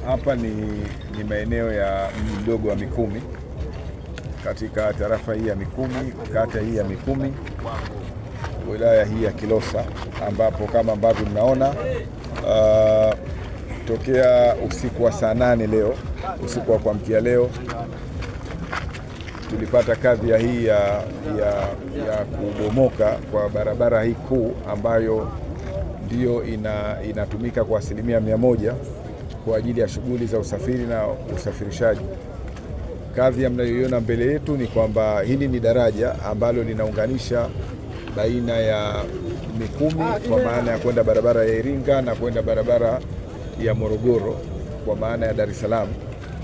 Hapa ni maeneo ya mji mdogo wa Mikumi katika tarafa hii ya Mikumi, kata hii ya Mikumi, wilaya hii ya Kilosa, ambapo kama ambavyo mnaona tokea usiku wa saa 8 leo, usiku wa kuamkia leo, tulipata kadhia hii ya kubomoka kwa barabara hii kuu ambayo ndio inatumika kwa 100% kwa ajili ya shughuli za usafiri na usafirishaji. Kadhia mnayoiona mbele yetu ni kwamba hili ni daraja ambalo linaunganisha baina ya Mikumi kwa maana ya kwenda barabara ya Iringa na kwenda barabara ya Morogoro kwa maana ya Dar es Salaam,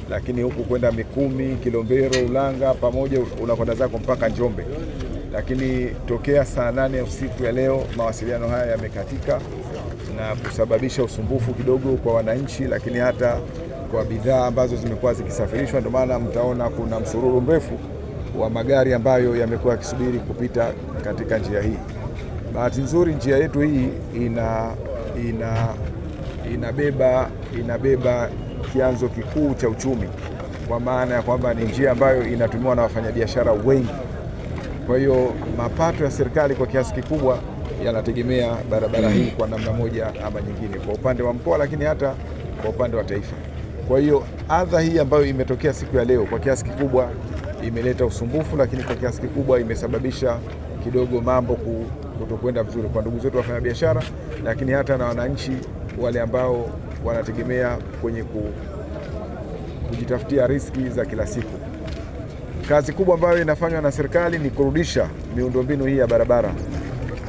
lakini huku kwenda Mikumi, Kilombero, Ulanga pamoja unakwenda zako mpaka Njombe. Lakini tokea saa 8 usiku ya leo mawasiliano haya yamekatika na kusababisha usumbufu kidogo kwa wananchi, lakini hata kwa bidhaa ambazo zimekuwa zikisafirishwa. Ndio maana mtaona kuna msururu mrefu wa magari ambayo yamekuwa yakisubiri kupita katika njia hii. Bahati nzuri njia yetu hii inabeba kianzo kikuu cha uchumi, kwa maana ya kwamba ni njia ambayo inatumiwa na wafanyabiashara wengi. Kwa hiyo mapato ya serikali kwa kiasi kikubwa yanategemea barabara hii kwa namna moja ama nyingine, kwa upande wa mkoa, lakini hata kwa upande wa taifa. Kwa hiyo adha hii ambayo imetokea siku ya leo kwa kiasi kikubwa imeleta usumbufu, lakini kwa kiasi kikubwa imesababisha kidogo mambo kutokwenda vizuri kwa ndugu zetu wafanyabiashara, lakini hata na wananchi wale ambao wanategemea kwenye kujitafutia riziki za kila siku. Kazi kubwa ambayo inafanywa na serikali ni kurudisha miundombinu hii ya barabara.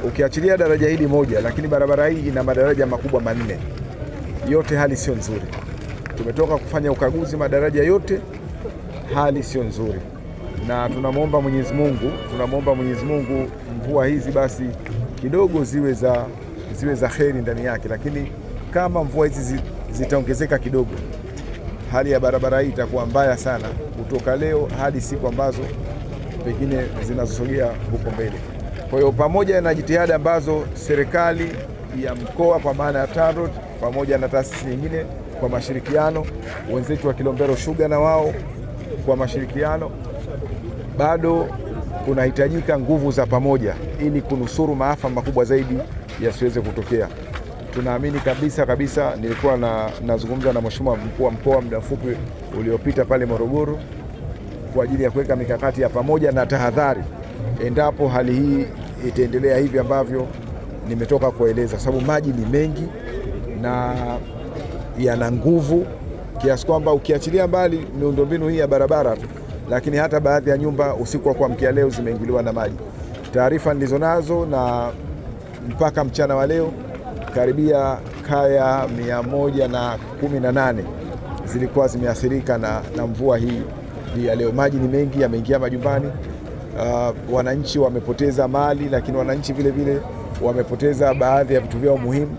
Ukiachilia daraja hili moja, lakini barabara hii ina madaraja makubwa 4. Yote hali sio nzuri. Tumetoka kufanya ukaguzi madaraja yote, hali sio nzuri. Na tunamwomba Mwenyezi Mungu mvua hizi basi kidogo ziwe za kheri ndani yake, lakini kama mvua hizi zitaongezeka kidogo, hali ya barabara hii itakuwa mbaya sana kutoka leo hadi siku ambazo pengine zinazosogea huko mbele. Kwa hiyo pamoja na jitihada ambazo serikali ya mkoa kwa maana ya TANROADS pamoja na taasisi nyingine kwa mashirikiano, wenzetu wa Kilombero Sugar na wao kwa mashirikiano, bado kunahitajika nguvu za pamoja ili kunusuru maafa makubwa zaidi yasiweze kutokea. Tunaamini kabisa, nilikuwa nazungumza na Mheshimiwa Mkuu wa Mkoa muda mfupi uliopita pale Morogoro kwa ajili ya kuweka mikakati ya pamoja na tahadhari endapo hali hii itaendelea hivi ambavyo nimetoka kueleza, sababu maji ni mengi na yana nguvu kiasi kwamba ukiachilia mbali miundombinu hii ya barabara, lakini hata baadhi ya nyumba usiku wa kuamkia leo zimeingiliwa na maji. Taarifa nilizonazo na mpaka mchana wa leo karibia kaya 118 zilikuwa zimeathirika na mvua hii ya leo. Maji ni mengi, yameingia majumbani. Wananchi wamepoteza mali, lakini wananchi vile vile wamepoteza baadhi ya vitu vyao muhimu.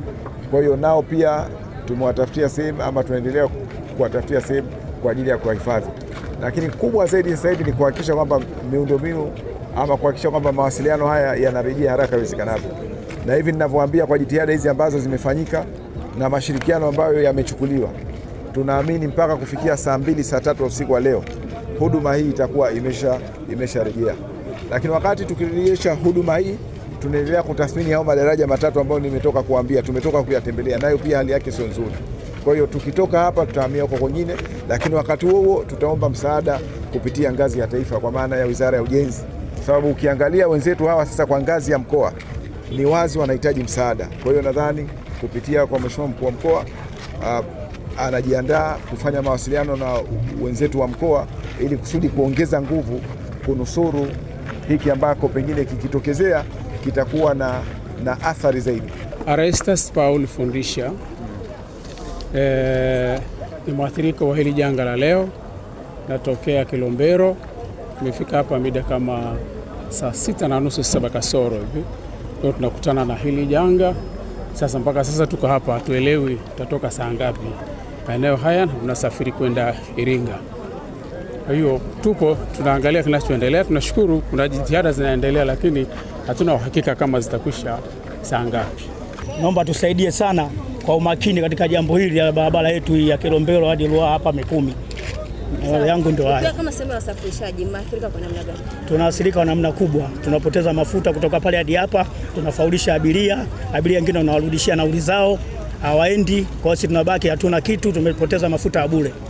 Kwa hiyo nao pia tumewatafutia sehemu ama tunaendelea kuwatafutia sehemu kwa ajili ya kuwahifadhi. Lakini kubwa zaidi sasa hivi ni kuhakikisha kwamba miundombinu ama kuhakikisha kwamba mawasiliano haya yanarejea haraka iwezekanavyo. Na hivi ninavyowaambia, kwa jitihada hizi ambazo zimefanyika na mashirikiano ambayo yamechukuliwa, tunaamini mpaka kufikia saa 2, saa 3 usiku wa leo huduma hii itakuwa imesharejea. Lakini wakati tukirejesha huduma hii, tunaendelea kutathmini hao madaraja matatu ambayo nimetoka kuambia, tumetoka kuyatembelea, nayo pia hali yake sio nzuri. Kwa hiyo tukitoka hapa tutahamia huko kwingine, lakini wakati huo tutaomba msaada kupitia ngazi ya taifa kwa maana ya Wizara ya Ujenzi, sababu ukiangalia wenzetu hawa sasa kwa ngazi ya mkoa ni wazi wanahitaji msaada. Kwa hiyo nadhani kupitia kwa Mheshimiwa Mkuu wa Mkoa anajiandaa kufanya mawasiliano na wenzetu wa mkoa ili kusudi kuongeza nguvu kunusuru hiki ambako pengine kikitokezea kitakuwa na athari zaidi. Arestas Paul Fundisha ni mwathirika wa hili janga la leo. Natokea Kilombero, nimefika hapa mida kama saa 6:30, 7 kasoro hivi. Leo tunakutana na hili janga. Sasa mpaka sasa tuko hapa, hatuelewi tutatoka saa ngapi maeneo haya, tunasafiri kwenda Iringa. Kwa hiyo tupo tunaangalia kinachoendelea. Tunashukuru kuna jitihada zinaendelea, lakini hatuna uhakika kama zitakwisha saa ngapi. Naomba tusaidie sana kwa umakini katika jambo hili la barabara yetu ya Kilombero hadi Ruaha hapa Mikumi. Yangu ndio haya. Kama sehemu ya usafirishaji mnaathirika kwa namna gani? Tunaathirika kwa namna kubwa. Tunapoteza mafuta kutoka pale hadi hapa, tunafaulisha abiria wengine unawarudishia nauli zao, hawaendi, kwa hiyo sisi tunabaki hatuna kitu, tumepoteza mafuta ya bure.